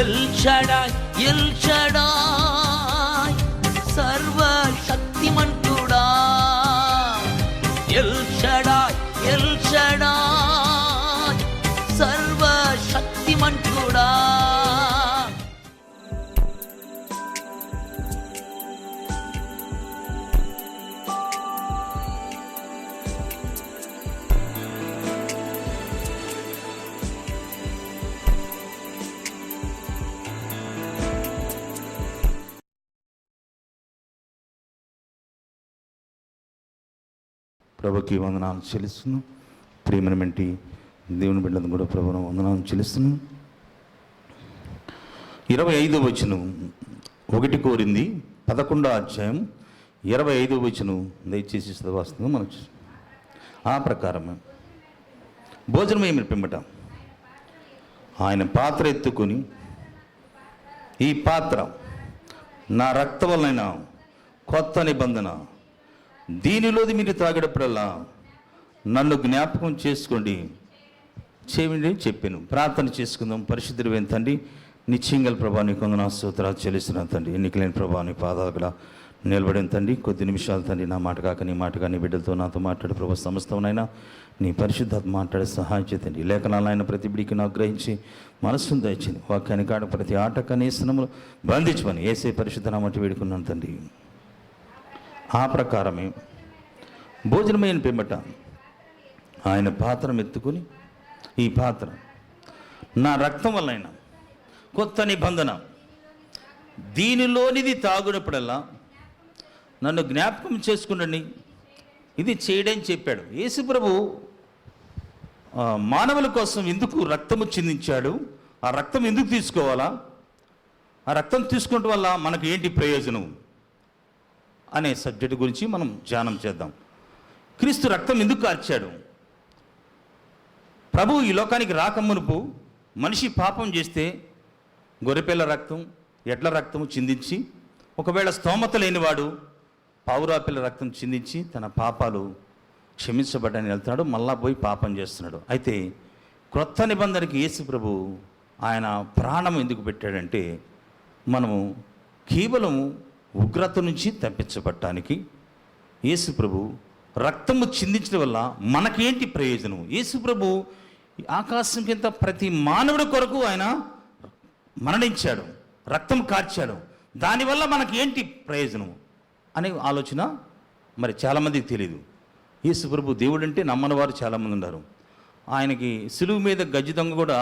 L Shaddai El Shaddai సర్వశక్తిమంతుడా, El Shaddai El Shaddai సర్వశక్తిమంతుడా. ప్రభుకి వందనాలు చెల్లిస్తున్నాం. ప్రియమైనటువంటి దేవుని బిడ్డలను కూడా ప్రభువును వందనాలు చెల్లిస్తున్నాం. 25వ వచనం 1 కోరింది 11వ అధ్యాయం 25వ వచనం దయచేసి చదవాల్సిందిగా మనం ఆ ప్రకారమే భోజనం ఏమి పిమ్మట ఆయన పాత్ర ఎత్తుకొని, ఈ పాత్ర నా రక్తం వలన కొత్త నిబంధన, దీనిలోది మీరు తాగేటప్పుడల్లా నన్ను జ్ఞాపకం చేసుకోండి చేయండి చెప్పాను. ప్రార్థన చేసుకుందాం. పరిశుద్ధుడైన తండ్రి, నిశ్చయంగా ప్రభా నీ కొందరు స్తోత్రాలు చెల్లిస్తున్నాను తండ్రి. ఎన్నికలేని ప్రభా నీ పాదాలు కూడా నిలబడిన తండ్రి. కొద్ది నిమిషాలు తండ్రి నా మాట కాక నీ మాట కానీ బిడ్డలతో నాతో మాట్లాడే ప్రభా సమస్తమైనా నీ పరిశుద్ధాత్మ మాట్లాడే సహాయం చేతండి. లేఖనాలైన ప్రతి బిడికి నాకు గ్రహించి మనస్సును దయచింది. వాక్యాన్ని కాడ ప్రతి ఆట కనీసనములు బంధించమని ఏసే పరిశుద్ధ నామటి వేడుకున్నాను తండ్రి. ఆ ప్రకారమే భోజనమైన పిమ్మట ఆయన పాత్రను ఎత్తుకుని, ఈ పాత్ర నా రక్తం వలన కొత్త నిబంధన, దీనిలోనిది తాగునప్పుడల్లా నన్ను జ్ఞాపకం చేసుకునండి, ఇది చేయడం చెప్పాడు. యేసు ప్రభు మానవుల కోసం ఎందుకు రక్తము చిందించాడు, ఆ రక్తం ఎందుకు తీసుకోవాలా, ఆ రక్తం తీసుకోవడం వల్ల మనకు ఏంటి ప్రయోజనం అనే సబ్జెక్టు గురించి మనం ధ్యానం చేద్దాం. క్రీస్తు రక్తం ఎందుకు కార్చాడు? ప్రభు ఈ లోకానికి రాకమునుపు మనిషి పాపం చేస్తే గొర్రెపిల్ల రక్తం, ఎడ్ల రక్తము చిందించి, ఒకవేళ స్తోమత లేనివాడు పావురాపిల్ల రక్తం చిందించి తన పాపాలు క్షమించబడ్డని వెళ్తాడు, మళ్ళా పోయి పాపం చేస్తున్నాడు. అయితే క్రొత్త నిబంధనకి యేసు ప్రభు ఆయన ప్రాణం ఎందుకు పెట్టాడంటే, మనము కేవలం ఉగ్రత నుంచి తప్పించబడటానికి యేసు ప్రభు రక్తము చిందించడం వల్ల మనకేంటి ప్రయోజనం? యేసు ప్రభు ఆకాశం కింద ప్రతి మానవుడి కొరకు ఆయన మరణించాడు, రక్తం కార్చాడు. దానివల్ల మనకి ఏంటి ప్రయోజనం అనే ఆలోచన మరి చాలామందికి తెలియదు. యేసు ప్రభు దేవుడు అంటే నమ్మని వారు చాలామంది ఉన్నారు. ఆయనకి సిలువు మీద గజ్జి దొంగ కూడా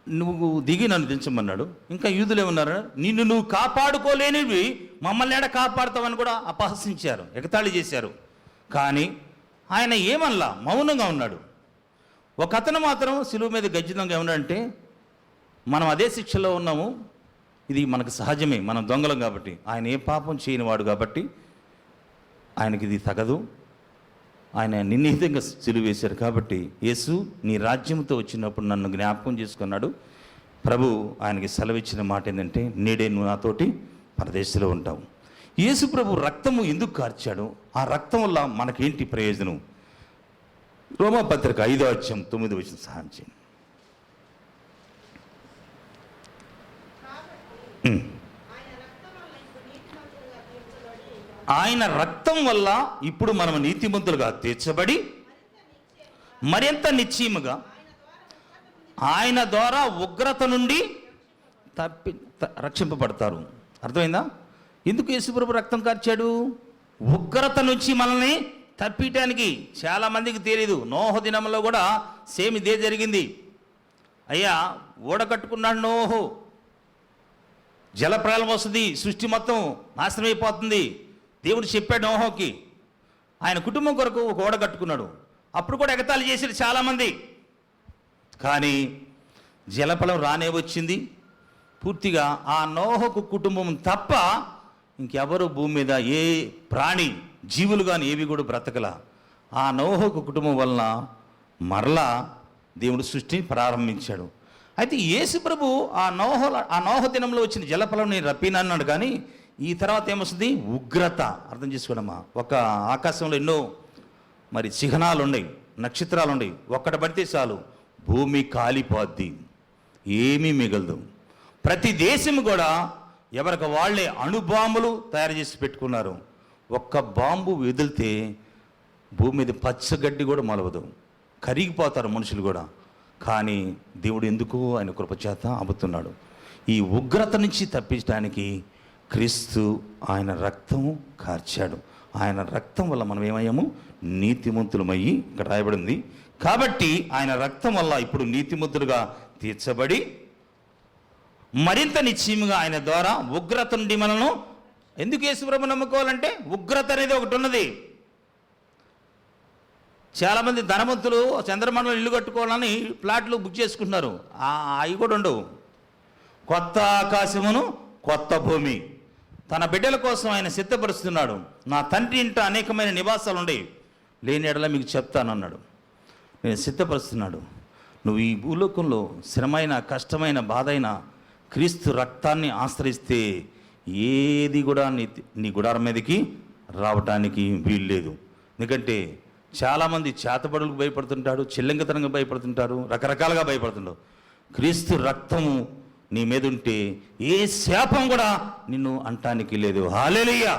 నువ్వు దిగి నన్ను దించమన్నాడు. ఇంకా యూదులు ఏమన్నారు, నిన్ను నువ్వు కాపాడుకోలేనివి మమ్మల్ని ఏడ కాపాడుతావని కూడా అపహసించారు, ఎగతాళి చేశారు. కానీ ఆయన ఏమల్లా మౌనంగా ఉన్నాడు. ఒక అతను మాత్రం సిలువు మీద గజ్జి దొంగ ఏమన్నాడంటే, మనం అదే శిక్షలో ఉన్నాము, ఇది మనకు సహజమే, మనం దొంగలం కాబట్టి, ఆయన ఏ పాపం చేయనివాడు కాబట్టి ఆయనకి ఇది తగదు, ఆయన నిర్ణీతంగా సిలువ వేశారు కాబట్టి, యేసు నీ రాజ్యంతో వచ్చినప్పుడు నన్ను జ్ఞాపకం చేసుకున్నాడు. ప్రభు ఆయనకి సెలవిచ్చిన మాట ఏంటంటే, నేడే నువ్వు నాతోటి పరదేశంలో ఉంటావు. యేసు ప్రభు రక్తము ఎందుకు కార్చాడు, ఆ రక్తం వల్ల మనకేంటి ప్రయోజనం? రోమాపత్రిక 5వ అధ్యాయం 9వ వచనం సహాయం చేయండి. ఆయన రక్తం వల్ల ఇప్పుడు మనం నీతిమంతులుగా తీర్చబడి మరింత నిశ్చయముగా ఆయన ద్వారా ఉగ్రత నుండి రక్షింపబడతారు. అర్థమైందా? ఎందుకు యేసుప్రభు రక్తం కార్చాడు? ఉగ్రత నుంచి మనల్ని తప్పియటానికి. చాలామందికి తెలియదు. నోహు దినంలో కూడా సేమ్ ఇదే జరిగింది. అయ్యా ఓడగట్టుకున్నాడు నోహు, జలప్రళయం వస్తుంది, సృష్టి మొత్తం నాశనం అయిపోతుంది. దేవుడు చెప్పాడు నోహోకి. ఆయన కుటుంబం కొరకు ఒక ఓడ కట్టుకున్నాడు. అప్పుడు కూడా ఎగతాళి చేశారు చాలామంది. కానీ జలప్రళయం రానే వచ్చింది. పూర్తిగా ఆ నోహకు కుటుంబం తప్ప ఇంకెవరు భూమి మీద ఏ ప్రాణి జీవులు కానీ ఏవి కూడా బ్రతకల. ఆ నోహకు కుటుంబం వలన మరలా దేవుడు సృష్టిని ప్రారంభించాడు. అయితే యేసు ప్రభు ఆ నోహ దినంలో వచ్చిన జలప్రళయం నేను రప్పినన్నాడు. కానీ ఈ తర్వాత ఏమొస్తుంది? ఉగ్రత. అర్థం చేసుకోవడమ్మా. ఒక ఆకాశంలో ఎన్నో మరి చిహ్నాలు ఉన్నాయి, నక్షత్రాలు ఉన్నాయి. ఒక్కటి పడితే చాలు భూమి కాలిపోద్ది. ఏమీ మిగలదు. ప్రతి దేశం కూడా ఎవరికి వాళ్ళే అణుబాంబులు తయారు చేసి పెట్టుకున్నారు. ఒక్క బాంబు వదిలితే భూమి మీద పచ్చగడ్డి కూడా మొలవదు, కరిగిపోతారు మనుషులు కూడా. కానీ దేవుడు ఎందుకు ఆయన కృపచేత ఆపుతున్నాడు. ఈ ఉగ్రత నుంచి తప్పించడానికి క్రీస్తు ఆయన రక్తము కార్చాడు. ఆయన రక్తం వల్ల మనం ఏమయ్యాము? నీతిమంతులమయ్యి, ఇక్కడ రాయబడింది. కాబట్టి ఆయన రక్తం వల్ల ఇప్పుడు నీతిమంతులుగా తీర్చబడి మరింత నిశ్చయముగా ఆయన ద్వారా ఉగ్రత నుండి మనను, ఎందుకు యేసుప్రభు నమ్ముకోవాలంటే ఉగ్రత అనేది ఒకటి ఉన్నది. చాలామంది ధనవంతులు చంద్రమండలం ఇల్లు కట్టుకోవాలని ప్లాట్లు బుక్ చేసుకుంటున్నారు. అవి కూడా ఉండవు. కొత్త ఆకాశమును కొత్త భూమి తన బిడ్డల కోసం ఆయన సిద్ధపరుస్తున్నాడు. నా తండ్రి ఇంట అనేకమైన నివాసాలు ఉండేవి, లేని ఎడల మీకు చెప్తానన్నాడు. నేను సిద్ధపరుస్తున్నాడు. నువ్వు ఈ భూలోకంలో శ్రమైన, కష్టమైన, బాధైన క్రీస్తు రక్తాన్ని ఆశ్రయిస్తే ఏది కూడా నీ గుడారం మీదకి రావటానికి వీల్లేదు. ఎందుకంటే చాలామంది చేతబడులకు భయపడుతుంటారు, చిల్లంగతనంగా భయపడుతుంటారు, రకరకాలుగా భయపడుతుంటారు. క్రీస్తు రక్తము నీ మీద ఉంటే ఏ శాపం కూడా నిన్ను అంటానికి లేదు. హల్లెలూయా!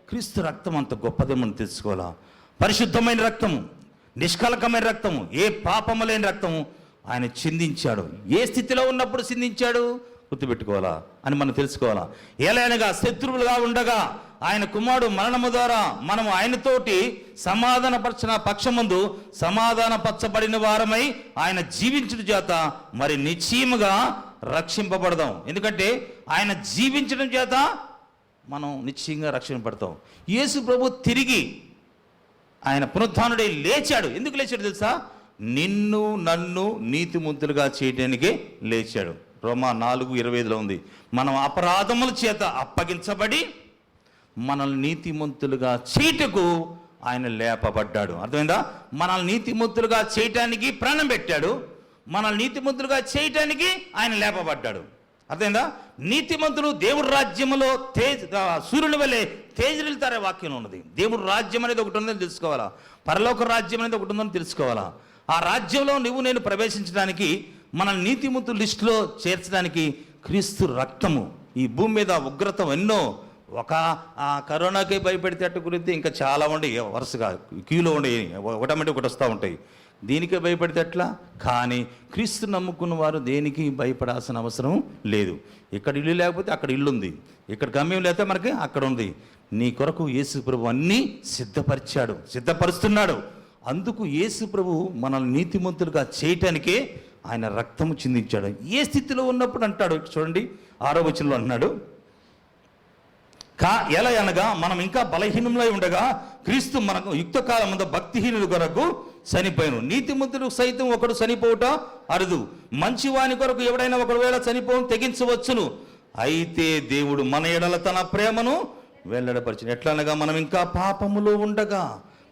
క్రీస్తు రక్తం అంత గొప్పదేమని తెలుసుకోవాలా. పరిశుద్ధమైన రక్తము, నిష్కలకమైన రక్తము, ఏ పాపము లేని రక్తము ఆయన చిందించాడు. ఏ స్థితిలో ఉన్నప్పుడు చిందించాడు గుర్తుపెట్టుకోవాలా అని మనం తెలుసుకోవాలా. ఎలాగనగా శత్రువులుగా ఉండగా ఆయన కుమారుడు మరణము ద్వారా మనము ఆయనతోటి సమాధానపరచిన పక్షమందు సమాధానపరచబడిన వారమై ఆయన జీవించుట చేత మరి నిశ్చయముగా రక్షింపబడదాం. ఎందుకంటే ఆయన జీవించడం చేత మనం నిశ్చయంగా రక్షింపబడతాం. యేసు ప్రభు తిరిగి ఆయన పునరుత్థానుడై లేచాడు. ఎందుకు లేచాడు తెలుసా? నిన్ను నన్ను నీతిమంతులుగా చేయడానికే లేచాడు. రోమా 4:25 ఉంది. మనం అపరాధముల చేత అప్పగించబడి మనల్ని నీతిమంతులుగా చేయటకు ఆయన లేపబడ్డాడు. అర్థమైందా? మనల్ని నీతిమంతులుగా చేయటానికి ప్రాణం పెట్టాడు, మనల్ని నీతిమంతులుగా చేయటానికి ఆయన లేపబడ్డాడు. అర్థమైందా? నీతిమంతులు దేవుడి రాజ్యములో సూర్యుని వల్లే తేజరిల్తారే వాక్యం ఉన్నది. దేవుడి రాజ్యం అనేది ఒకటి ఉందని తెలుసుకోవాలా. పరలోక రాజ్యం అనేది ఒకటి ఉందని తెలుసుకోవాలా. ఆ రాజ్యంలో నువ్వు నేను ప్రవేశించడానికి, మన నీతిమంతుల లిస్టులో చేర్చడానికి క్రీస్తు రక్తము. ఈ భూమి మీద ఉగ్రత ఎన్నో, ఒక కరోనాకి భయపెడితే గురించి ఇంకా చాలా ఉండే వరుసగా క్యూలో ఉండే, ఒకటమంటే ఒకటి వస్తూ ఉంటాయి. దీనికే భయపడితే ఎట్లా? కానీ క్రీస్తు నమ్ముకున్న వారు దేనికి భయపడాల్సిన అవసరం లేదు. ఇక్కడ ఇల్లు లేకపోతే అక్కడ ఇల్లు ఉంది, ఇక్కడ గమ్యం లేకపోతే మనకి అక్కడ ఉంది. నీ కొరకు యేసు ప్రభు అన్నీ సిద్ధపరిచాడు, సిద్ధపరుస్తున్నాడు. అందుకు యేసు ప్రభు మనల్ని నీతిమంతులుగా చేయటానికే ఆయన రక్తము చిందించాడు. ఏ స్థితిలో ఉన్నప్పుడు అంటాడు చూడండి, 6వ వచనంలో అన్నాడు, ఎలా అనగా మనం ఇంకా బలహీనములై ఉండగా క్రీస్తు మనకు యుక్తకాలం ముందు భక్తిహీనుల కొరకు చనిపోయాను. నీతిమంతుడు సైతం ఒకడు చనిపోవట అరుదు, మంచివాని కొరకు ఎవడైనా ఒకవేళ చనిపోవడం తెగించవచ్చును. అయితే దేవుడు మన ఎడల తన ప్రేమను వెల్లడపరిచిన. ఎట్లా అనగా మనం ఇంకా పాపములో ఉండగా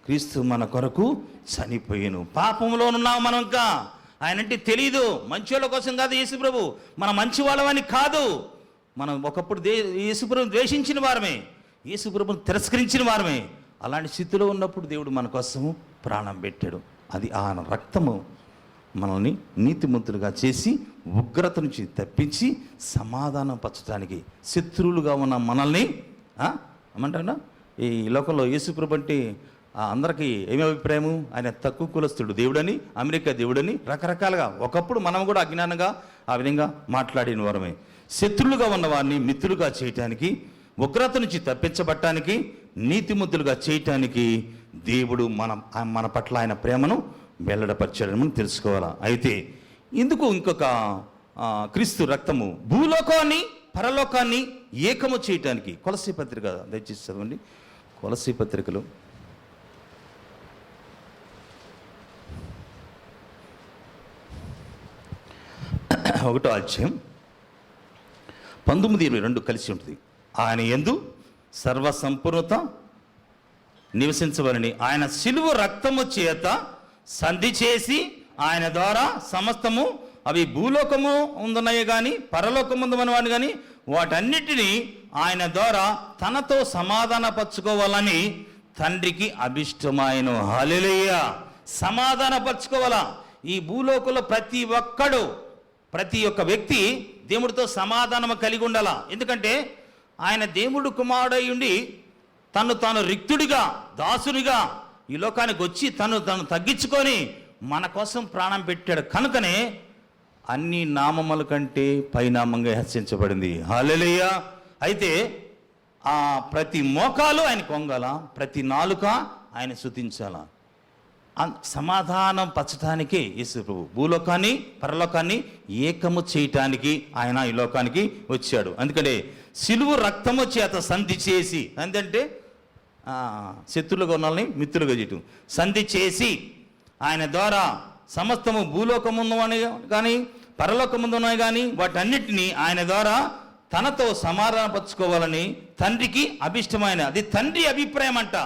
క్రీస్తు మన కొరకు చనిపోయాను. పాపములో ఉన్నాం మనం ఇంకా. ఆయనంటే తెలీదు, మంచివాళ్ళ కోసం కాదు యేసు ప్రభు, మన మంచి వాళ్ళమని కాదు. మనం ఒకప్పుడు యేసుప్రభుని ద్వేషించిన వారమే, యేసుప్రభుని తిరస్కరించిన వారమే. అలాంటి స్థితిలో ఉన్నప్పుడు దేవుడు మన కోసము ప్రాణం పెట్టాడు. అది ఆ రక్తము మనల్ని నీతిమంతులుగా చేసి ఉగ్రత నుంచి తప్పించి సమాధానం పరచడానికి, శత్రువులుగా ఉన్న మనల్ని ఏమంటారా ఈ లోకంలో యేసుప్రభు అంటే అందరికీ ఏమి అభిప్రాయము? ఆయన తక్కువ కులస్తుడు దేవుడని, అమెరికా దేవుడని రకరకాలుగా. ఒకప్పుడు మనం కూడా అజ్ఞానంగా ఆ విధంగా మాట్లాడిన వారమే. శత్రులుగా ఉన్న వారిని మిత్రులుగా చేయటానికి, ఉగ్రత నుంచి తప్పించబట్టానికి, నీతిమంతులుగా చేయటానికి దేవుడు మన పట్ల ఆయన ప్రేమను వెల్లడపరిచాడని మనం తెలుసుకోవాలా. అయితే ఇందుకు ఇంకొక క్రీస్తు రక్తము భూలోకాన్ని పరలోకాన్ని ఏకము చేయటానికి. కొలసీ పత్రిక దయచేసి చదవండి. కొలసీ పత్రికలో 1వ అధ్యాయం 19-22 కలిసి ఉంటుంది. ఆయన యందు సర్వసంపూర్ణత నివసించవలని ఆయన శిలువ రక్తము చేత సంధి చేసి ఆయన ద్వారా సమస్తము, అవి భూలోకము ఉందన్నాయి కానీ పరలోకముందమని కానీ వాటన్నిటినీ ఆయన ద్వారా తనతో సమాధానపరచుకోవాలని తండ్రికి అభిష్టమాయను. హల్లెలూయా! సమాధానపరచుకోవాలా. ఈ భూలోకంలో ప్రతి ఒక్కడు ప్రతి ఒక్క వ్యక్తి దేవుడితో సమాధానం కలిగి ఉండాలా. ఎందుకంటే ఆయన దేవుడు కుమారుడై ఉండి తాను రిక్తుడిగా దాసునిగా ఈ లోకానికి వచ్చి తను తగ్గించుకొని మన కోసం ప్రాణం పెట్టాడు. కనుకనే అన్ని నామముల కంటే పైనామంగా హెచ్చించబడింది. హల్లెలూయా. అయితే ఆ ప్రతి మోకాలు ఆయన కొంగాల, ప్రతి నాలుక ఆయన స్తుతించాల. సమాధానం పరచడానికే యేసు ప్రభు భూలోకాన్ని పరలోకాన్ని ఏకము చేయటానికి ఆయన ఈ లోకానికి వచ్చాడు. అందుకనే సిలువు రక్తము చేత సంధి చేసి, అంటే శత్రులుగా ఉన్న వాళ్ళని మిత్రులుగా చేయటం, సంధి చేసి ఆయన ద్వారా సమస్తము భూలోకముందుని కానీ పరలోకముందున్నాయి కానీ వాటన్నిటినీ ఆయన ద్వారా తనతో సమాధానపరచుకోవాలని తండ్రికి అభిష్టమైన, అది తండ్రి అభిప్రాయం అంట.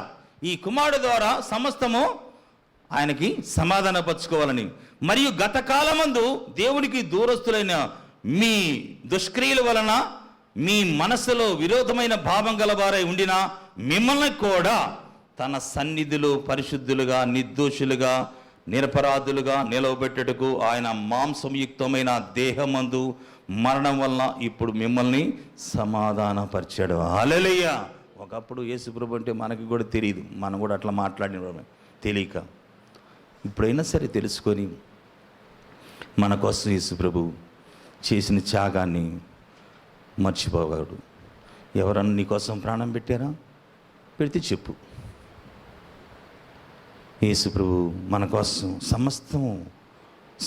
ఈ కుమారుడు ద్వారా సమస్తము ఆయనకి సమాధానపరచుకోవాలని. మరియు గత కాలమందు దేవునికి దూరస్తులైన మీ దుష్క్రియల వలన మీ మనసులో విరోధమైన భావం గలవారై ఉండిన మిమ్మల్ని కూడా తన సన్నిధిలో పరిశుద్ధులుగా నిర్దోషులుగా నిరపరాధులుగా నిలవబెట్టుటకు ఆయన మాంసంయుక్తమైన దేహమందు మరణం వలన ఇప్పుడు మిమ్మల్ని సమాధానపరిచాడు. హల్లెలూయా. ఒకప్పుడు యేసుప్రభు అంటే మనకి కూడా తెలియదు, మనం కూడా అట్లా మాట్లాడిన తెలియక, ఇప్పుడైనా సరే తెలుసుకొని మన కోసం యేసుప్రభు చేసిన త్యాగాన్ని మర్చిపోగలడు. ఎవరన్నా నీ కోసం ప్రాణం పెట్టారా? పెడితే చెప్పు. యేసుప్రభు మన కోసం సమస్తం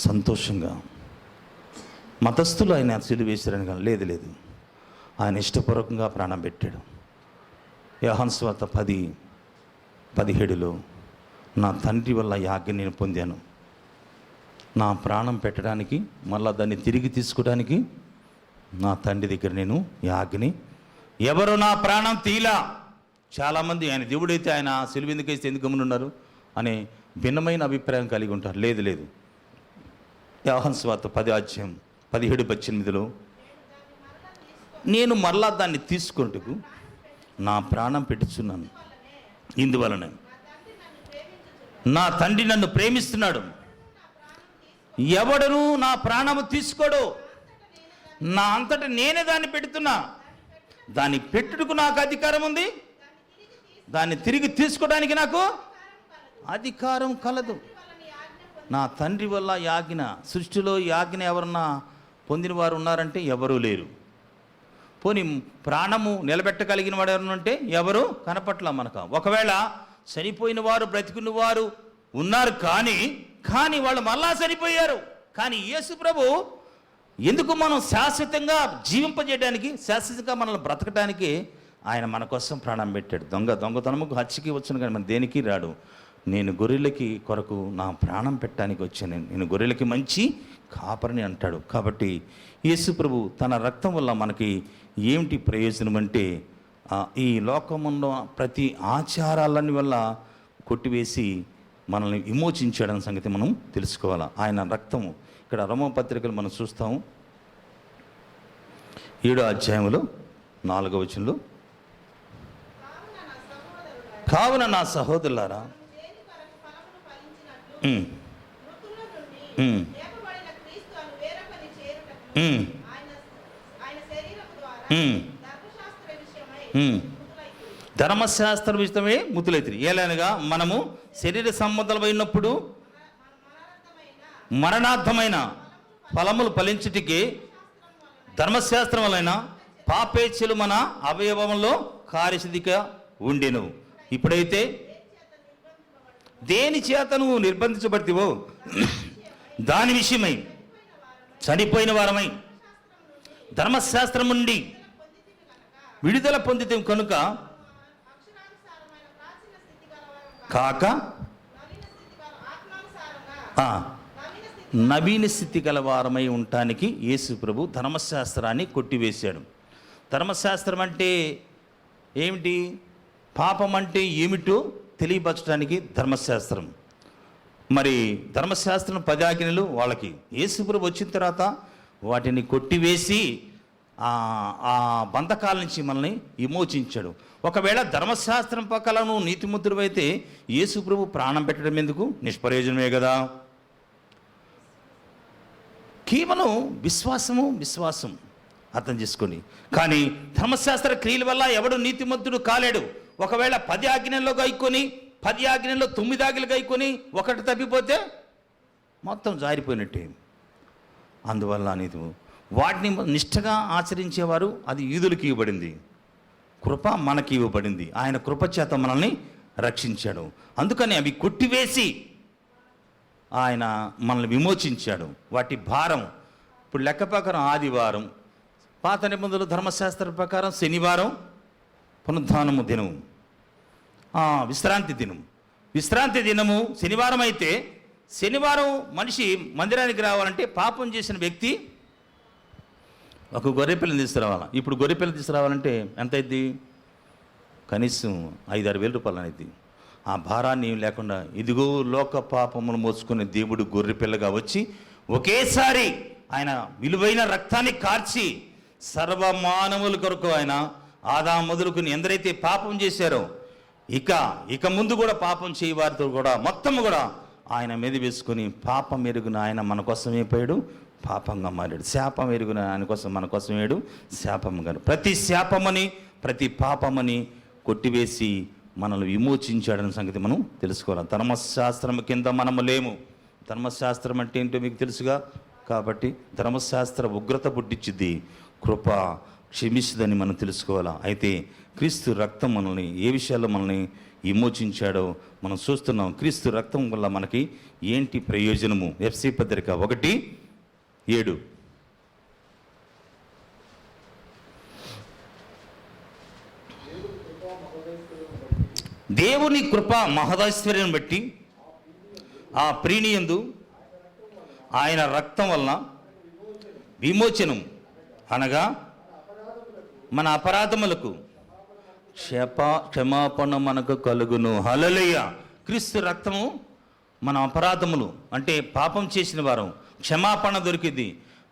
సంతోషంగా, మతస్థులు ఆయన సిలువ వేశారని కానీ లేదు, ఆయన ఇష్టపూర్వకంగా ప్రాణం పెట్టాడు. యోహాను సువార్త 10:17 నా తండ్రి వల్ల ఈ ఆజ్ఞ నేను పొందాను, నా ప్రాణం పెట్టడానికి మళ్ళా దాన్ని తిరిగి తీసుకోవడానికి నా తండ్రి దగ్గర నేను ఈ ఆజ్ఞని, ఎవరు నా ప్రాణం తీలా. చాలామంది ఆయన దేవుడైతే ఆయన సిలువ ఎందుకు వేస్తే ఎందుకు గమ్మునున్నారు అనే భిన్నమైన అభిప్రాయం కలిగి ఉంటారు. లేదు. యోహాను సువార్త 10:17-18 నేను మరలా దాన్ని తీసుకుంటూ నా ప్రాణం పెట్టుచున్నాను. ఇందువలన నా తండ్రి నన్ను ప్రేమిస్తున్నాడు, ఎవడను నా ప్రాణము తీసుకోడు. నా అంతటా నేనే దాన్ని పెడుతున్నా, దాన్ని పెట్టుటకు నాకు అధికారం ఉంది, దాన్ని తిరిగి తీసుకోవడానికి నాకు అధికారం కలదు. నా తండ్రి వల్ల యాజ్ఞ, సృష్టిలో యాజ్ఞ ఎవరన్నా పొందిన వారు ఉన్నారంటే ఎవరూ లేరు. పోనీ ప్రాణము నిలబెట్టగలిగిన వాడు ఎవరంటే ఎవరు కనపట్ల మనకు. ఒకవేళ చనిపోయిన వారు బ్రతికున్న వారు ఉన్నారు, కానీ వాళ్ళు మళ్ళా చనిపోయారు. కానీ యేసు ప్రభు ఎందుకు మనం శాశ్వతంగా జీవింపజేయడానికి, శాశ్వతంగా మనల్ని బ్రతకడానికి ఆయన మన కోసం ప్రాణం పెట్టాడు. దొంగతనముకు హత్యకి వచ్చాను కానీ మన దేనికి రాడు. నేను గొర్రెలకి కొరకు నా ప్రాణం పెట్టడానికి వచ్చాను, నేను గొర్రెలకి మంచి కాపరిని అంటాడు. కాబట్టి యేసు ప్రభు తన రక్తం వల్ల మనకి ఏమిటి ప్రయోజనం అంటే, ఈ లోకములో ప్రతి ఆచారాలన్నీ వల్ల కొట్టివేసి మనల్ని విమోచించాడన్న సంగతి మనం తెలుసుకోవాలి. ఆయన రక్తము ఇక్కడ రోమపత్రికలు మనం చూస్తాము 7వ అధ్యాయంలో 4వ వచనంలో, కావున నా సహోదరులారా ధర్మశాస్త్ర విషయమే ముతులైతిరి. ఏలనగా మనము శరీర సంబంధమైనప్పుడు మరణార్థమైన ఫలములు ఫలించుటికి ధర్మశాస్త్రం వలన పాపేచ్ఛలు మన అవయవంలో కార్యసిద్ధిగా ఉండెను. ఇప్పుడైతే దేని చేత నువ్వు నిర్బంధించబడితివో దాని విషయమై చనిపోయిన వారమై ధర్మశాస్త్రం నుండి విడుదల పొందితే కనుక కాక నవీన స్థితి గల వారమై ఉండటానికి యేసు ప్రభు ధర్మశాస్త్రాన్ని కొట్టివేశాడు. ధర్మశాస్త్రం అంటే ఏమిటి, పాపం అంటే ఏమిటో తెలియపరచడానికి ధర్మశాస్త్రం. మరి ధర్మశాస్త్రం 10 ఆజ్ఞలు వాళ్ళకి, యేసు ప్రభు వచ్చిన తర్వాత వాటిని కొట్టివేసి ఆ బంధకాల నుంచి మనల్ని విమోచించాడు. ఒకవేళ ధర్మశాస్త్రం పక్కల నువ్వు నీతిమంతుడివైతే యేసు ప్రభు ప్రాణం పెట్టడం ఎందుకు? నిష్ప్రయోజనమే కదా. కేవలం విశ్వాసం అర్థం చేసుకోండి. కానీ ధర్మశాస్త్ర క్రియల వల్ల ఎవడు నీతిమంతుడు కాలేడు. ఒకవేళ 10 ఆజ్ఞల్లో గైకొని 10 ఆజ్ఞల్లో 9 ఆజ్ఞలు గైకొని ఒకటి తప్పిపోతే మొత్తం జారిపోయినట్టే. అందువల్ల నీతి వాటిని నిష్ఠగా ఆచరించేవారు, అది యూదులకు ఇవ్వబడింది. కృప మనకి ఇవ్వబడింది. ఆయన కృప చేత మనల్ని రక్షించాడు. అందుకని అవి కొట్టివేసి ఆయన మనల్ని విమోచించాడు. వాటి భారం ఇప్పుడు లెక్క ప్రకారం ఆదివారం, పాత నిబంధనలు ధర్మశాస్త్ర ప్రకారం శనివారం పునరుద్ధానము దినం, విశ్రాంతి దినము శనివారం అయితే, శనివారం మనిషి మందిరానికి రావాలంటే పాపం చేసిన వ్యక్తి ఒక గొర్రెపిల్లని తీసుకురావాలి. ఇప్పుడు గొర్రెపిల్లని తీసుకురావాలంటే ఎంత అయింది? కనీసం 5-6 వేల రూపాయలు అనేది. ఆ భారాన్ని లేకుండా ఇదిగో లోక పాపములు మోసుకునే దేవుడు గొర్రెపిల్లగా వచ్చి ఒకేసారి ఆయన విలువైన రక్తాన్ని కార్చి సర్వమానవుల కొరకు ఆయన ఆదాము మొదలుకొని ఎందరైతే పాపం చేశారో ఇక ముందు కూడా పాపం చేయవారితో కూడా మొత్తం కూడా ఆయన మీద వేసుకొని పాపం ఎరుగున ఆయన మన కోసం అయిపోయాడు, పాపంగా మారాడు. శాపం ఎరుగున ఆయన కోసం మన కోసం అయ్యాడు, శాపంగా. ప్రతి శాపమని ప్రతి పాపమని కొట్టివేసి మనల్ని విమోచించాడన్న సంగతి మనం తెలుసుకోవాలి. ధర్మశాస్త్రం కింద మనము లేము. ధర్మశాస్త్రం అంటే ఏంటో మీకు తెలుసుగా. కాబట్టి ధర్మశాస్త్ర ఉగ్రత పుట్టించిద్ది, కృప క్షమిస్తుందని మనం తెలుసుకోవాలా. అయితే క్రీస్తు రక్తం మనల్ని ఏ విషయాల్లో మనల్ని విమోచించాడో మనం చూస్తున్నాం. క్రీస్తు రక్తం వల్ల మనకి ఏంటి ప్రయోజనము? ఎఫ్సి పత్రిక 1:7. దేవుని కృప మహదైశ్వర్యం బట్టి ఆ ప్రీణియందు ఆయన రక్తం వలన విమోచనం, అనగా మన అపరాధములకు క్షమాపణ మనకు కలుగును. హల్లెలూయా. క్రీస్తు రక్తము మన అపరాధములు అంటే పాపం చేసిన వారం క్షమాపణ దొరికింది.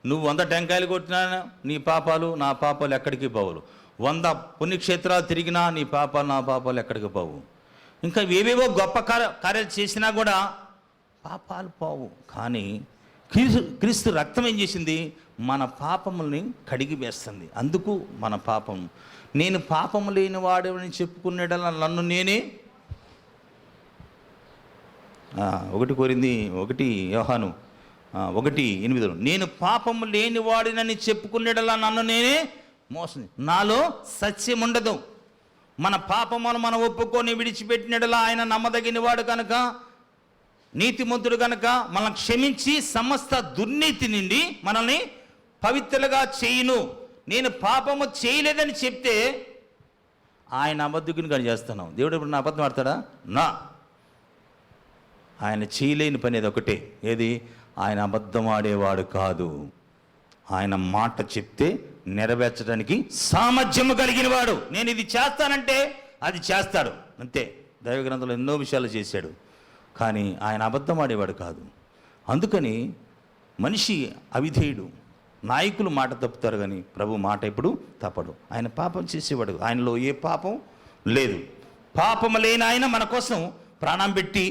నువ్వు 100 టెంకాయలు కొట్టినా నీ పాపాలు నా పాపాలు ఎక్కడికి పోవు. 100 పుణ్యక్షేత్రాలు తిరిగినా నీ పాపాలు నా పాపాలు ఎక్కడికి పోవు. ఇంకా ఏవేవో గొప్ప కార్యాలు చేసినా కూడా పాపాలు పోవు. కానీ క్రీస్తు రక్తం ఏం చేసింది? మన పాపముల్ని కడిగి వేస్తుంది. అందుకు మన పాపం, నేను పాపము లేని వాడని చెప్పుకునేటలా నన్ను నేనే 1 కోరింది 1 యోహాను 1:8, నేను పాపము లేని వాడినని చెప్పుకునేటలా నన్ను నేనే మోసం, నాలో సత్యం ఉండదు. మన పాపమును మనం ఒప్పుకొని విడిచిపెట్టినట్లా ఆయన నమ్మదగిన వాడు కనుక, నీతిమంతుడు కనుక మనల్ని క్షమించి సమస్త దుర్నీతి నుండి మనల్ని పవిత్రులుగా చేయును. నేను పాపము చేయలేదని చెప్తే ఆయన అబద్ధకుని కానీ చేస్తున్నాం. దేవుడు ఇప్పుడు నా అబద్ధం ఆడతాడా? నా ఆయన చేయలేని పని అది ఒకటే. ఏది? ఆయన అబద్ధం ఆడేవాడు కాదు. ఆయన మాట చెప్తే నెరవేర్చడానికి సామర్థ్యము కలిగిన వాడు. నేను ఇది చేస్తానంటే అది చేస్తాడు, అంతే. దైవ గ్రంథంలో ఎన్నో విషయాలు చేశాడు, కానీ ఆయన అబద్ధం ఆడేవాడు కాదు. అందుకని మనిషి అవిధేయుడు, నాయకులు మాట తప్పుతారు కానీ ప్రభు మాట ఎప్పుడు తప్పడు. ఆయన పాపం చేసేవాడు, ఆయనలో ఏ పాపం లేదు. పాపము లేని ఆయన మన కోసం ప్రాణం పెట్టి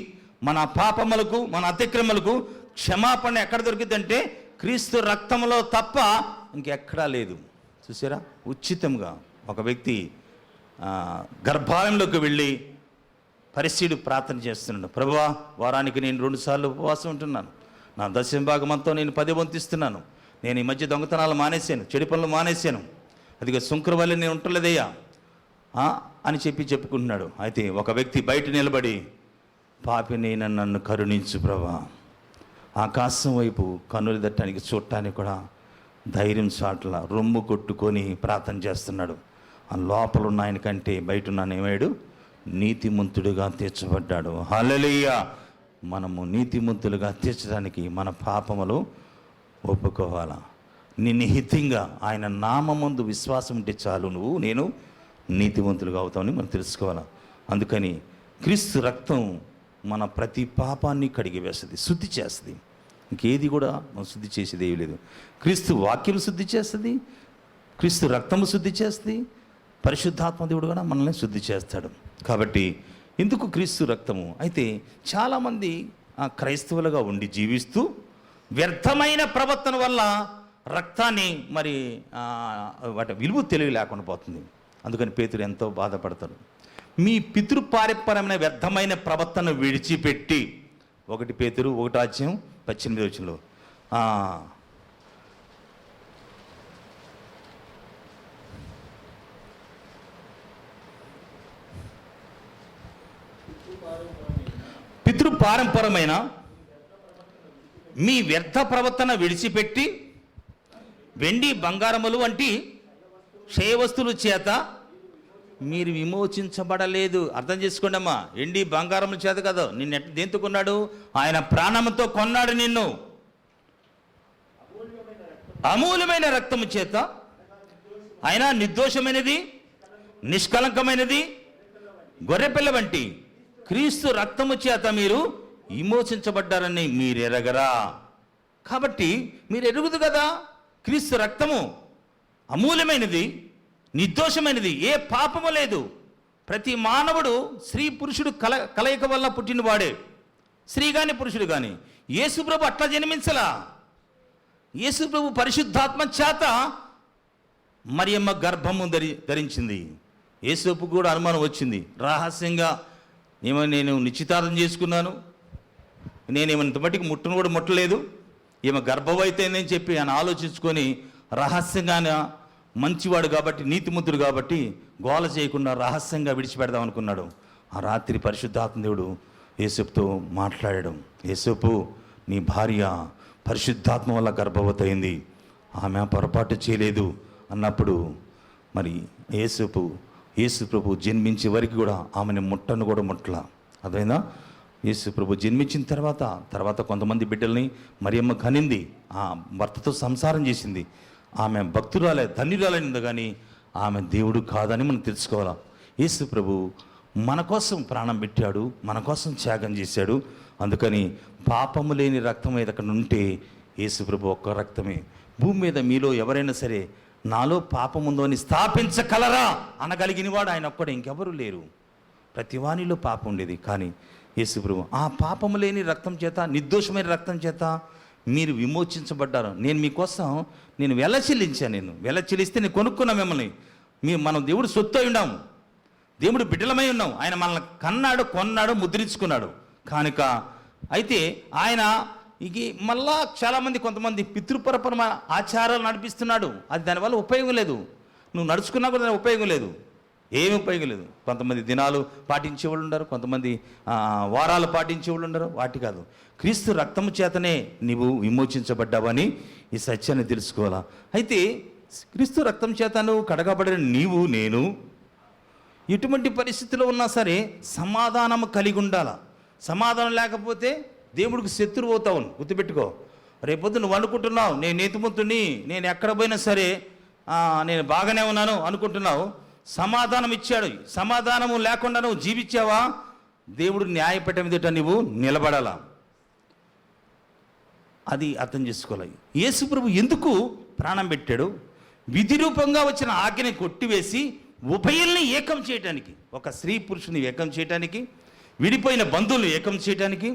మన పాపములకు మన అతిక్రమలకు క్షమాపణ ఎక్కడ దొరికిందంటే క్రీస్తు రక్తంలో తప్ప ఇంకెక్కడా లేదు. చూసారా? ఉచితంగా ఒక వ్యక్తి గర్భాలయంలోకి వెళ్ళి పరిశీడు ప్రార్థన చేస్తున్నాడు. ప్రభువా, వారానికి నేను 2 సార్లు ఉపవాసం ఉంటున్నాను, నా దశంభాగమంతా నేను 10 వంతిస్తున్నాను, నేను ఈ మధ్య దొంగతనాలు మానేశాను, చెడు పనులు మానేశాను, అదిగా శుంకరవల్లి నేను ఉంటలేదయ్యా అని చెప్పుకుంటున్నాడు. అయితే ఒక వ్యక్తి బయట నిలబడి, పాపిని నన్ను కరుణించు ప్రభా, ఆకాశం వైపు కన్నులు దట్టడానికి చూడటానికి కూడా ధైర్యం చాట్ల రొమ్ము కొట్టుకొని ప్రార్థన చేస్తున్నాడు. ఆ లోపల ఉన్న ఆయన కంటే బయట ఉన్నాను ఏమాడు? నీతిమంతుడిగా తీర్చబడ్డాడు. హల్లెలూయా. మనము నీతిమంతులుగా తీర్చడానికి మన పాపములు ఒప్పుకోవాలా. నిహితంగా ఆయన నామమందు విశ్వాసం ఉంటే చాలు, నేను నీతిమంతులుగా అవుతామని మనం తెలుసుకోవాలా. అందుకని క్రీస్తు రక్తం మన ప్రతి పాపాన్ని కడిగి వేస్తుంది, శుద్ధి చేస్తుంది. ఇంకేది కూడా మనం శుద్ధి చేసేది ఏమీ లేదు. క్రీస్తు వాక్యం శుద్ధి చేస్తుంది, క్రీస్తు రక్తము శుద్ధి చేస్తుంది, పరిశుద్ధాత్మ దేవుడు కూడా మనల్ని శుద్ధి చేస్తాడు. కాబట్టి ఎందుకు క్రీస్తు రక్తము? అయితే చాలామంది క్రైస్తవులుగా ఉండి జీవిస్తూ వ్యర్థమైన ప్రవర్తన వల్ల రక్తాన్ని మరి వాటి విలువ తెలివి లేకుండా పోతుంది. అందుకని పేతురు ఎంతో బాధపడతాడు. మీ పితృపారంపరమైన వ్యర్థమైన ప్రవర్తన విడిచిపెట్టి 1 పేతురు 1:18 పితృపారంపరమైన మీ వ్యర్థ ప్రవర్తన విడిచిపెట్టి వెండి బంగారములు వంటి క్షయవస్తువుల చేత మీరు విమోచించబడలేదు. అర్థం చేసుకోండి అమ్మా. వెండి బంగారముల చేత కాదు, నిన్ను దేంతో కొన్నాడు? ఆయన ప్రాణంతో కొన్నాడు నిన్ను. అమూల్యమైన రక్తము చేత, ఆయన నిర్దోషమైనది నిష్కలంకమైనది గొర్రెపిల్ల వంటి క్రీస్తు రక్తము చేత మీరు విమోచించబడ్డారని మీరు ఎరగరా? కాబట్టి మీరు ఎరుగుదు కదా, క్రీస్తు రక్తము అమూల్యమైనది, నిర్దోషమైనది, ఏ పాపము లేదు. ప్రతి మానవుడు స్త్రీ పురుషుడు కలయిక వల్ల పుట్టినవాడే, స్త్రీ కానీ పురుషుడు కానీ. యేసుప్రభు అట్లా జన్మించలా. యేసుప్రభు పరిశుద్ధాత్మ చేత మరియమ్మ గర్భము ధరించింది. యేసుప్రభు కూడా అనుమానం వచ్చింది. రహస్యంగా నేను నిశ్చితార్థం చేసుకున్నాను, నేనేమంత మట్టికి ముట్టను కూడా ముట్టలేదు, ఈమె గర్భవైతేనని చెప్పి ఆయన ఆలోచించుకొని రహస్యంగా, మంచివాడు కాబట్టి నీతిమంతుడు కాబట్టి గోల చేయకుండా రహస్యంగా విడిచిపెడదాం అనుకున్నాడు. ఆ రాత్రి పరిశుద్ధాత్మ దేవుడు యేసుపుతో మాట్లాడడం, యేసుపు నీ భార్య పరిశుద్ధాత్మ వల్ల గర్భవతి అయింది, ఆమె పొరపాటు చేయలేదు అన్నప్పుడు మరి యేసు ప్రభు జన్మించే వరకు కూడా ఆమెను ముట్టను కూడా ముట్టలా. అదైనా యేసు ప్రభు జన్మించిన తర్వాత కొంతమంది బిడ్డల్ని మరియమ్మ కనింది, ఆ భర్తతో సంసారం చేసింది. ఆమె భక్తురాలే, ధన్యురాలైంది, కానీ ఆమె దేవుడు కాదని మనం తెలుసుకోవాలా. యేసు ప్రభు మన కోసం ప్రాణం పెట్టాడు, మన కోసం త్యాగం చేశాడు. అందుకని పాపము లేని రక్తం ఏదక్కడ ఉంటే యేసు ప్రభు ఒక్క రక్తమే. భూమి మీద మీలో ఎవరైనా సరే నాలో పాపం ఉందో అని స్థాపించగలరా అనగలిగిన వాడు ఆయన ఒక్కడే, ఇంకెవరు లేరు. ప్రతి వానిలో పాపం ఉండేది, కానీ యేసు ప్రభు ఆ పాపము లేని రక్తం చేత, నిర్దోషమైన రక్తం చేత మీరు విమోచించబడ్డారు. నేను మీకోసం వెల చెల్లించాను. వెల చెల్లిస్తే నేను కొనుక్కున్నా మిమ్మల్ని. మనం దేవుడు సొత్తు అయి ఉన్నాము, దేవుడు బిడ్డలమై ఉన్నాం. ఆయన మనల్ని కన్నాడు, కొన్నాడు, ముద్రించుకున్నాడు కానుక. అయితే ఆయన మళ్ళా చాలామంది కొంతమంది పితృపరపరమ ఆచారాలు నడిపిస్తున్నాడు. అది దానివల్ల ఉపయోగం లేదు. నువ్వు నడుచుకున్నా కూడా దాని ఉపయోగం లేదు, ఏమి ఉపయోగం లేదు. కొంతమంది దినాలు పాటించేవాళ్ళు ఉండరు, కొంతమంది వారాలు పాటించేవాళ్ళు ఉండరు. వాటి కాదు, క్రీస్తు రక్తము చేతనే నీవు విమోచించబడ్డావని ఈ సత్యాన్ని తెలుసుకోవాలా. అయితే క్రీస్తు రక్తం చేత నువ్వు కడగబడిన నేను ఎటువంటి పరిస్థితిలో ఉన్నా సరే సమాధానం కలిగి ఉండాలా. సమాధానం లేకపోతే దేవుడికి శత్రువు అవుతావు. గుర్తుపెట్టుకో. రేపొద్దు నువ్వు అనుకుంటున్నావు నేను నీతిమంతుని, నేను ఎక్కడ పోయినా సరే నేను బాగానే ఉన్నాను అనుకుంటున్నావు. సమాధానం ఇచ్చాడు, సమాధానము లేకుండా నువ్వు జీవించావా, దేవుడు న్యాయపీఠం ఎదుట నువ్వు నిలబడాలా. అది అర్థం చేసుకోవాలి. యేసు ప్రభు ఎందుకు ప్రాణం పెట్టాడు? విధి రూపంగా వచ్చిన ఆజ్ఞని కొట్టివేసి ఉభయుల్ని ఏకం చేయటానికి, ఒక స్త్రీ పురుషుని ఏకం చేయటానికి, విడిపోయిన బంధువులను ఏకం చేయటానికి,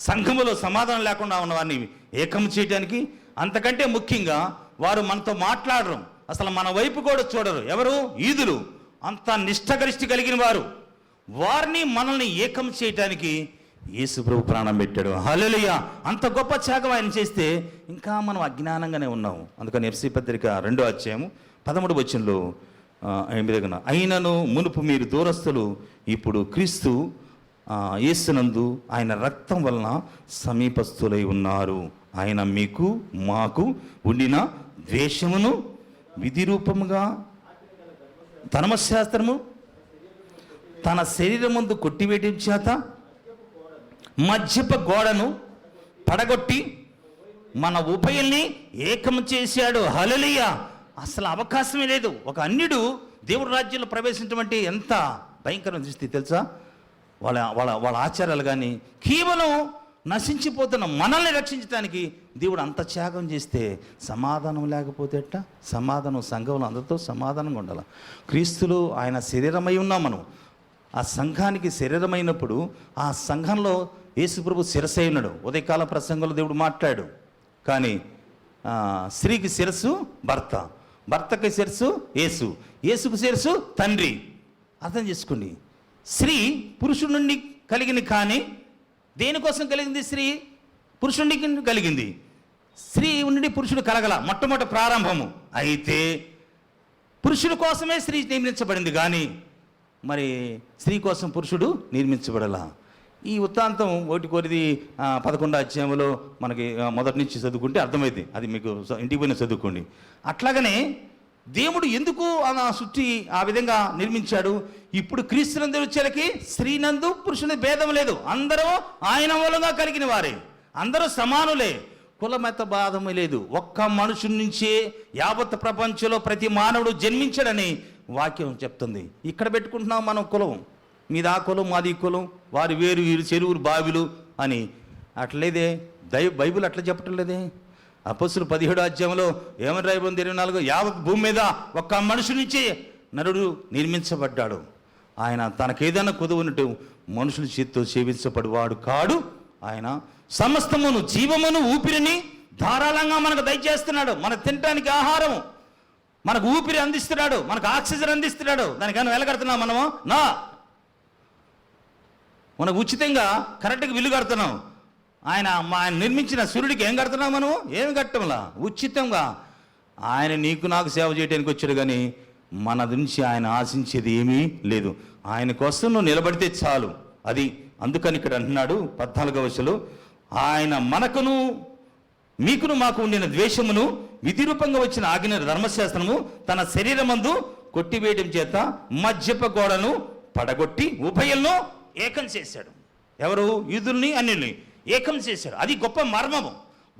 సంఘములో సమాధానం లేకుండా ఉన్న వారిని ఏకం చేయటానికి, అంతకంటే ముఖ్యంగా వారు మనతో మాట్లాడరు, అసలు మన వైపు కూడా చూడరు. ఎవరు? యూదులు. అంత నిష్ఠగరిష్టి కలిగిన వారిని మనల్ని ఏకం చేయటానికి యేసు ప్రభు ప్రాణం పెట్టాడు. హల్లెలూయా. అంత గొప్ప త్యాగం ఆయన చేస్తే ఇంకా మనం అజ్ఞానంగానే ఉన్నాము. అందుకని ఎఫ్సీ పత్రిక 2:13 అయినను మునుపు మీరు దూరస్తులు, ఇప్పుడు క్రీస్తు యేసునందు ఆయన రక్తం వలన సమీపస్తులై ఉన్నారు. ఆయన మీకు మాకు ఉండిన ద్వేషమును విధి రూపముగా ధర్మశాస్త్రము తన శరీరం ముందు కొట్టివేయడం చేత మధ్యప గోడను పడగొట్టి మన ఉభయుల్ని ఏకం చేశాడు. హల్లెలూయా. అసలు అవకాశమే లేదు. ఒక అన్యుడు దేవుడి రాజ్యంలో ప్రవేశించమంటే ఎంత భయంకరమైన దృష్టి తెలుసా? వాళ్ళ వాళ్ళ వాళ్ళ ఆచారాలు కానీ కేవలం నశించిపోతున్న మనల్ని రక్షించడానికి దేవుడు అంత త్యాగం చేస్తే సమాధానం లేకపోతే ఎట్టా? సమాధానం సంఘంలో అందరితో సమాధానంగా ఉండాలి. క్రీస్తులో ఆయన శరీరమై ఉన్నాం మనం. ఆ సంఘానికి శరీరమైనప్పుడు ఆ సంఘంలో యేసుప్రభు శిరసై ఉన్నాడు. ఉదయకాల ప్రసంగంలో దేవుడు మాట్లాడు. కానీ స్త్రీకి శిరస్సు భర్త, భర్తకి శిరస్సు యేసు, యేసుకు శిరస్సు తండ్రి. అర్థం చేసుకోండి. స్త్రీ పురుషుడి నుండి కలిగింది, కానీ దేనికోసం కలిగింది? స్త్రీ పురుషుడికి కలిగింది. స్త్రీ నుండి పురుషుడు కలగల, మొట్టమొదటి ప్రారంభము. అయితే పురుషుడి కోసమే స్త్రీ నిర్మించబడింది, కానీ మరి స్త్రీ కోసం పురుషుడు నిర్మించబడలా. ఈ వృత్తాంతం 1 కొరింథీ 11వ అధ్యాయంలో మనకి మొదటి నుంచి చదువుకుంటే అర్థమైంది. అది మీకు ఇంటికి పోయిన చదువుకోండి. అట్లాగనే దేవుడు ఎందుకు ఆ సృష్టి ఆ విధంగా నిర్మించాడు? ఇప్పుడు క్రీస్తునందు వచ్చేలకి స్త్రీనందు పురుషుని భేదం లేదు, అందరూ ఆయన మూలంగా కలిగిన వారే, అందరూ సమానులే, కులమత బాధము లేదు. ఒక్క మనుషుడి నుంచే యావత్ ప్రపంచంలో ప్రతి మానవుడు జన్మించాడని వాక్యం చెప్తుంది. ఇక్కడ పెట్టుకుంటున్నాం మనం కులం, మీది ఆ కులం, మాది ఈ కులం, వారి వేరు, వీరు చెరువురు బావిలు అని. అట్లేదే, బైబిల్ అట్లా చెప్పటం లేదే. అపొస్తలుల 17వ అధ్యాయంలో ఏమని రాయబడింది? 24 యావత్ భూమి మీద ఒక్క మనిషి నుంచి నరుడు నిర్మించబడ్డాడు. ఆయన తనకేదైనా కుదువునట్టు మనుషుల చేతితో సేవించబడివాడు కాడు. ఆయన సమస్తమును, జీవమును, ఊపిరిని ధారాళంగా మనకు దయచేస్తున్నాడు. మనకు తినడానికి ఆహారము, మనకు ఊపిరి అందిస్తున్నాడు, మనకు ఆక్సిజన్ అందిస్తున్నాడు. దానికన్నా వెళ్ళగడుతున్నాం మనము? నా మనకు ఉచితంగా కరెక్ట్గా బిల్లు కడుతున్నాం. ఆయన నిర్మించిన సూర్యుడికి ఏం కడుతున్నాం మనము? ఏమి కట్టంలా, ఉచితంగా. ఆయన నీకు నాకు సేవ చేయడానికి వచ్చాడు, కానీ మన నుంచి ఆయన ఆశించేది ఏమీ లేదు. ఆయన కోసం నువ్వు నిలబడితే చాలు. అది అందుకని ఇక్కడ అంటున్నాడు 14వ వచనంలో, ఆయన మనకును మీకును మాకు ఉండిన ద్వేషమును విధిరూపంగా వచ్చిన ఆజ్ఞ ధర్మశాస్త్రము తన శరీరమందు కొట్టివేయడం చేత మధ్యప గోడను పడగొట్టి ఉభయలను ఏకం చేశాడు. ఎవరు? యూదుల్ని అన్యుల్ని ఏకం చేశాడు. అది గొప్ప మర్మము.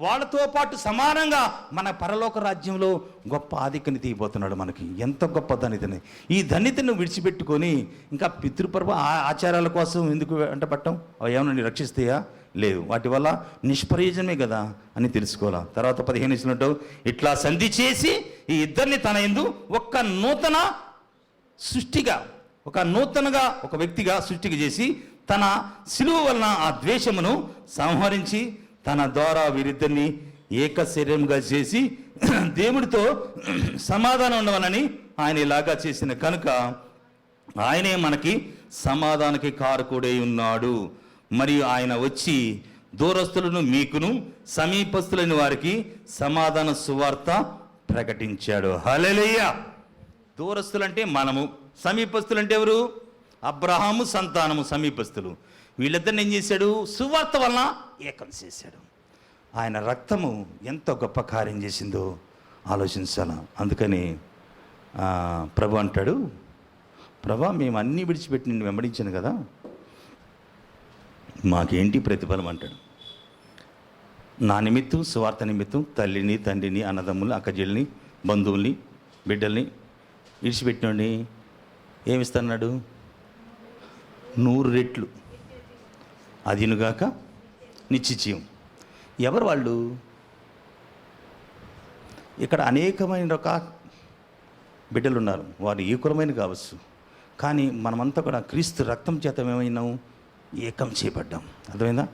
వాళ్ళతో పాటు సమానంగా మన పరలోక రాజ్యంలో గొప్ప ఆధిక్యత తీయబోతున్నాడు మనకి. ఎంత గొప్ప ధన్యతని! ఈ ధన్యతను విడిచిపెట్టుకొని ఇంకా పితృపర్వ ఆచారాల కోసం ఎందుకు వెంటపడటం? అవి ఏమన్నా రక్షిస్తాయా? లేదు. వాటి వల్ల నిష్ప్రయోజనమే కదా అని తెలుసుకోవాలా. తర్వాత 15 ఇట్లా సంధి చేసి ఈ ఇద్దరిని తన యందు ఒక్క నూతన సృష్టిగా, ఒక వ్యక్తిగా సృష్టిగా చేసి తన సిలువ వలన ఆ ద్వేషమును సంహరించి తన ద్వారా వీరిద్దరిని ఏక శరీరంగా చేసి దేవుడితో సమాధానం ఉండవలని ఆయన ఇలాగా చేసిన కనుక ఆయనే మనకి సమాధానానికి కారకుడై ఉన్నాడు. మరియు ఆయన వచ్చి దూరస్తులను మీకును సమీపస్తులైన వారికి సమాధాన సువార్త ప్రకటించాడు. హల్లెలూయా! దూరస్తులంటే మనము, సమీపస్తులంటే ఎవరు? అబ్రహాము సంతానము సమీపస్తులు. వీళ్ళిద్దరిని ఏం చేశాడు? సువార్త వలన ఏకం చేశాడు. ఆయన రక్తము ఎంత గొప్ప కార్యం చేసిందో ఆలోచించాల. అందుకని ప్రభు అంటాడు, ప్రభా మేము అన్నీ విడిచిపెట్టి నిన్ను వెంబడించాను కదా, మాకేంటి ప్రతిఫలం అంటాడు. నా నిమిత్తం, సువార్త నిమిత్తం తల్లిని, తండ్రిని, అన్నదమ్ములు, అక్కజల్ని, బంధువుల్ని, బిడ్డల్ని విడిచిపెట్టినోడిని ఏమిస్తున్నాడు? 100 రెట్లు అదినుగాక నిత్యజీవం. ఎవరు వాళ్ళు? ఇక్కడ అనేకమైన రకాల బిడ్డలు ఉన్నారు. వారు ఏ కులమైన కావచ్చు, కానీ మనమంతా కూడా క్రీస్తు రక్తం చేత ఏమైనాం? ఏకం చేయబడ్డాం. అర్థమైందా?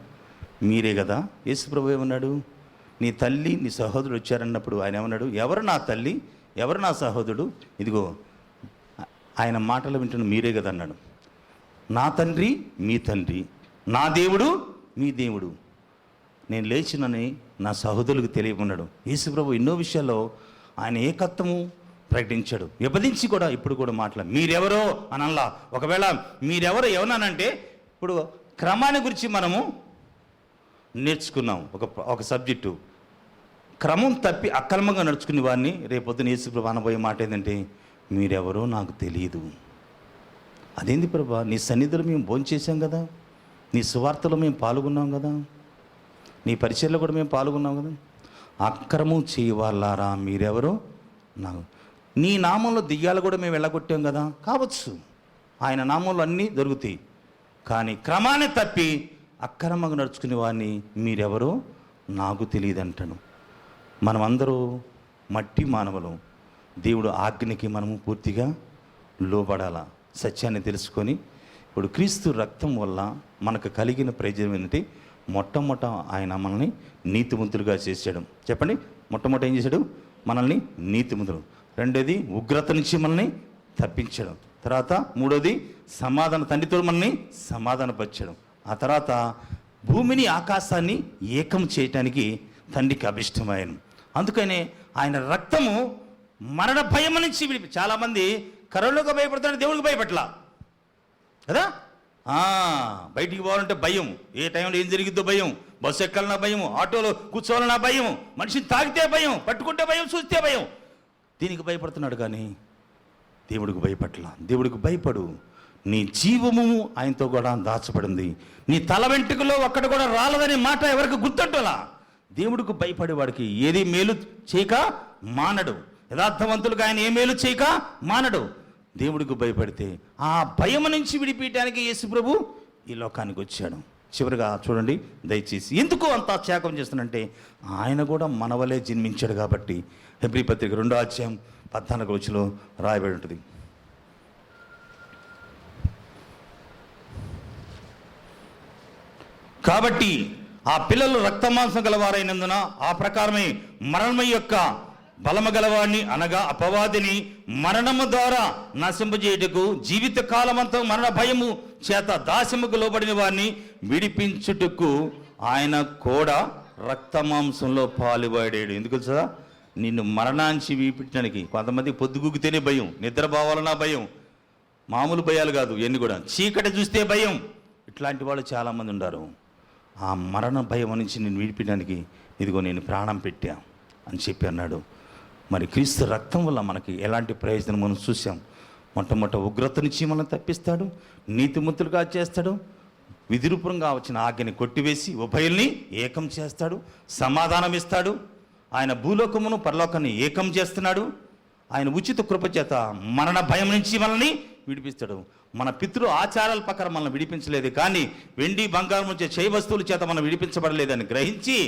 మీరే కదా. యేసు ప్రభు ఏమన్నాడు? నీ తల్లి, నీ సహోదరుడు వచ్చారన్నప్పుడు ఆయన ఏమన్నాడు? ఎవరు నా తల్లి, ఎవరు నా సహోదరుడు? ఇదిగో ఆయన మాటలు వింటున్న మీరే కదా అన్నాడు. నా తండ్రి మీ తండ్రి, నా దేవుడు మీ దేవుడు, నేను లేచినని నా సహోదరులకు తెలియకున్నాడు. యేసుప్రభు ఎన్నో విషయాల్లో ఆయన ఏకత్వము ప్రకటించాడు. విభజించి కూడా ఇప్పుడు కూడా మాట్లాడు మీరెవరో అని అనలా. ఒకవేళ మీరెవరో ఏమన్నానంటే, ఇప్పుడు క్రమాన్ని గురించి మనము నేర్చుకున్నాం. ఒక సబ్జెక్టు క్రమం తప్పి అక్రమంగా నడుచుకునే వారిని రేపొద్దున యేసుప్రభు అనబోయే మాట ఏంటంటే, మీరెవరో నాకు తెలియదు. అదేంది ప్రభా, నీ సన్నిధిలో మేము భోంచేసాం కదా, నీ సువార్తలో మేము పాల్గొన్నాం కదా, నీ పరిచయలో కూడా మేము పాల్గొన్నాం కదా, అక్రమం చేయవాళ్ళారా మీరెవరో నాకు, నీ నామంలో దెయ్యాలు కూడా మేము వెళ్ళగొట్టాం కదా. కావచ్చు, ఆయన నామంలో అన్నీ దొరుకుతాయి. కానీ క్రమాన్ని తప్పి అక్రమంగా నడుచుకునే వాడిని మీరెవరో నాకు తెలియదు అంటాను. మనమందరూ మట్టి మానవులు. దేవుడు ఆజ్ఞకి మనము పూర్తిగా లోబడాల. సత్యాన్ని తెలుసుకొని ఇప్పుడు క్రీస్తు రక్తం వల్ల మనకు కలిగిన ప్రయోజనం ఏంటంటే మొట్టమొదట ఆయన మనల్ని నీతిమంతులుగా చేశాడు. చెప్పండి, మొట్టమొదట ఏం చేశాడు? మనల్ని నీతిమంతులు. రెండోది ఉగ్రత నుంచి మనల్ని తప్పించడం. తర్వాత మూడోది సమాధాన, తండ్రితో మనల్ని సమాధానపరచడం. ఆ తర్వాత భూమిని ఆకాశాన్ని ఏకం చేయటానికి తండ్రికి అభిష్టమైన. అందుకనే ఆయన రక్తము మరణ భయం నుంచి చాలామంది కరోనాకు భయపడతాడు, దేవుడికి భయపడలా కదా. బయటికి పోవాలంటే భయం, ఏ టైంలో ఏం జరిగిద్దో భయం, బస్సు ఎక్కాలన్నా భయం, ఆటోలో కూర్చోవాలన్నా భయం, మనిషిని తాగితే భయం, పట్టుకుంటే భయం, చూస్తే భయం. దీనికి భయపడుతున్నాడు కానీ దేవుడికి భయపడలా. దేవుడికి భయపడు, నీ జీవము ఆయనతో కూడా దాచబడింది, నీ తల వెంట్రుకలో ఒక్కటి కూడా రాలదనే మాట ఎవరికి గుర్తుంటలా. దేవుడికి భయపడేవాడికి ఏది మేలు చేయక మానడు. యథార్థవంతులకు ఆయన ఏ మేలు చేయక మానడు. దేవుడికి భయపడితే ఆ భయం నుంచి విడిపించడానికి యేసు ప్రభు ఈ లోకానికి వచ్చాడు. చివరిగా చూడండి దయచేసి, ఎందుకు అంత త్యాగం చేస్తానంటే ఆయన కూడా మనవలే జన్మించాడు కాబట్టి. హెబ్రీ పత్రిక 2వ అధ్యాయం 14వ వచనంలో రాయబడి ఉంటుంది. కాబట్టి ఆ పిల్లలు రక్తమాంసం గలవారైనందున ఆ ప్రకారమే మరణం యొక్క బలము గలవాడిని అనగా అపవాదిని మరణము ద్వారా నశింపజేయుటకు జీవిత కాలమంతా మరణ భయము చేత దాస్యముకు లోబడిన వారిని విడిపించుటకు ఆయన కూడా రక్తమాంసంలో పాలుపడాడు. ఎందుకు తెలుసా? నిన్ను మరణాంచి విడిపించడానికి. కొంతమంది పొద్దుగుగితేనే భయం, నిద్రపోవాలన్నా భయం, మామూలు భయాలు కాదు ఎన్ని కూడా, చీకటి చూస్తే భయం. ఇట్లాంటి వాళ్ళు చాలామంది ఉన్నారు. ఆ మరణ భయం నుంచి నేను విడిపించడానికి ఇదిగో నేను ప్రాణం పెట్టా అని చెప్పి అన్నాడు. మరి క్రీస్తు రక్తం వల్ల మనకి ఎలాంటి ప్రయోజనం మనం చూసాం. మొట్టమొదట ఉగ్రత నుంచి మనం తప్పిస్తాడు, నీతిమంతులుగా చేస్తాడు, విధిరూపంగా వచ్చిన ఆజ్ఞని కొట్టివేసి ఉభయుల్ని ఏకం చేస్తాడు, సమాధానం ఇస్తాడు. ఆయన భూలోకమును పరలోకాన్ని ఏకం చేస్తున్నాడు. ఆయన ఉచిత కృప చేత మరణ భయం నుంచి మనల్ని విడిపిస్తాడు. మన పితృ ఆచారాల ప్రకారం మనం విడిపించలేదు, కానీ వెండి బంగారం వచ్చే చేయ వస్తువుల చేత మనం విడిపించబడలేదని గ్రహించి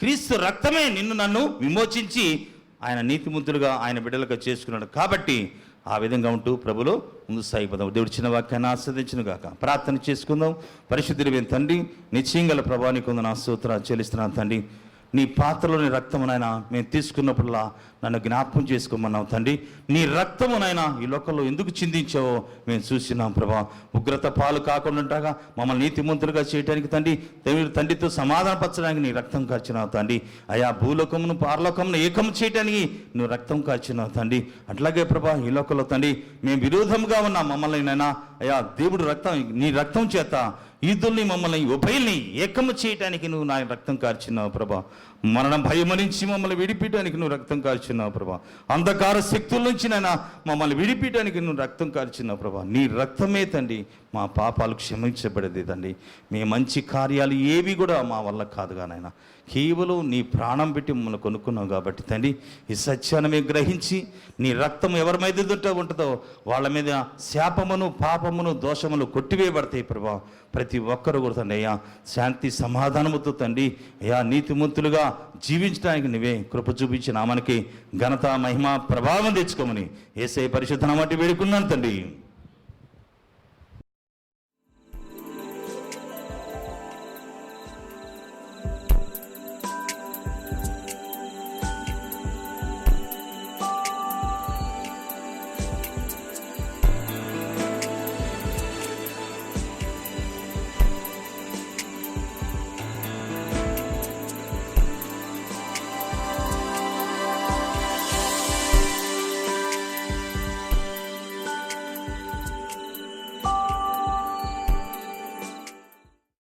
క్రీస్తు రక్తమే నిన్ను నన్ను విమోచించి ఆయన నీతిమంతులుగా ఆయన బిడ్డలుగా చేసుకున్నాడు. కాబట్టి ఆ విధంగా ఉంటూ ప్రభులో ముందు సాగిపోదాం. దేవుడు చిన్న వాక్యాన్ని ఆస్వాదించును గాక. ప్రార్థన చేసుకుందాం. పరిశుద్ధుడైన తండ్రి, నిశ్చయం గల ప్రభానికి ఉంది నా స్తోత్రాలు చెల్లిస్తున్నాను తండ్రి. నీ పాత్రలోని రక్తమునైనా మేము తీసుకున్నప్పుడల్లా నన్ను జ్ఞాపకం చేసుకోమన్నావు తండ్రి. నీ రక్తమునైనా ఈ లోకంలో ఎందుకు చిందించావో మేము చూసినాం ప్రభా. ఉగ్రత పాలు కాకుండా మమ్మల్ని నీతిమంతులుగా చేయడానికి తండ్రి, దేవుడి తండ్రితో సమాధానపరచడానికి నీ రక్తం కార్చినావు తండ్రి. అయా భూలోకమును పారలోకమును ఏకం చేయడానికి నువ్వు రక్తం కార్చినావు తండ్రి. అట్లాగే ప్రభా ఈ లోకంలో తండ్రి మేము విరోధంగా ఉన్నాం, మమ్మల్ని నైనా అయా దేవుడు రక్తం, నీ రక్తం చేత ఈదుల్ని మమ్మల్ని ఉభయుల్ని ఏకము చేయటానికి నువ్వు నా రక్తం కార్చినావు ప్రభా. మరణ భయం నుంచి మమ్మల్ని విడిపించడానికి నువ్వు రక్తం కార్చినావు ప్రభా. అంధకార శక్తుల నుంచి నైనా మమ్మల్ని విడిపించడానికి నువ్వు రక్తం కార్చినావు ప్రభా. నీ రక్తమే తండ్రి మా పాపాలు క్షమించబడేది తండ్రి. మీ మంచి కార్యాలు ఏవి కూడా మా వల్ల కాదుగా నాయన, కేవలం నీ ప్రాణం పెట్టి మమ్మల్ని కొనుక్కున్నావు కాబట్టి తండ్రి, ఈ సత్యాన్ని మేము గ్రహించి నీ రక్తం ఎవరి మీద ఉంటుందో వాళ్ళ మీద శాపమును పాపమును దోషములు కొట్టివేయబడతాయి ప్రభా. ప్రతి ఒక్కరు కూడా తండ్రి అయ్యా శాంతి సమాధానముతో తండ్రి అయ్యా నీతిమంతులుగా జీవించడానికి నువ్వే కృప చూపించిన మనకి ఘనత మహిమ ప్రభావం తెచ్చుకోమని యేసయ్య పరిశుద్ధ నామమున వేడుకున్నాను తండ్రి.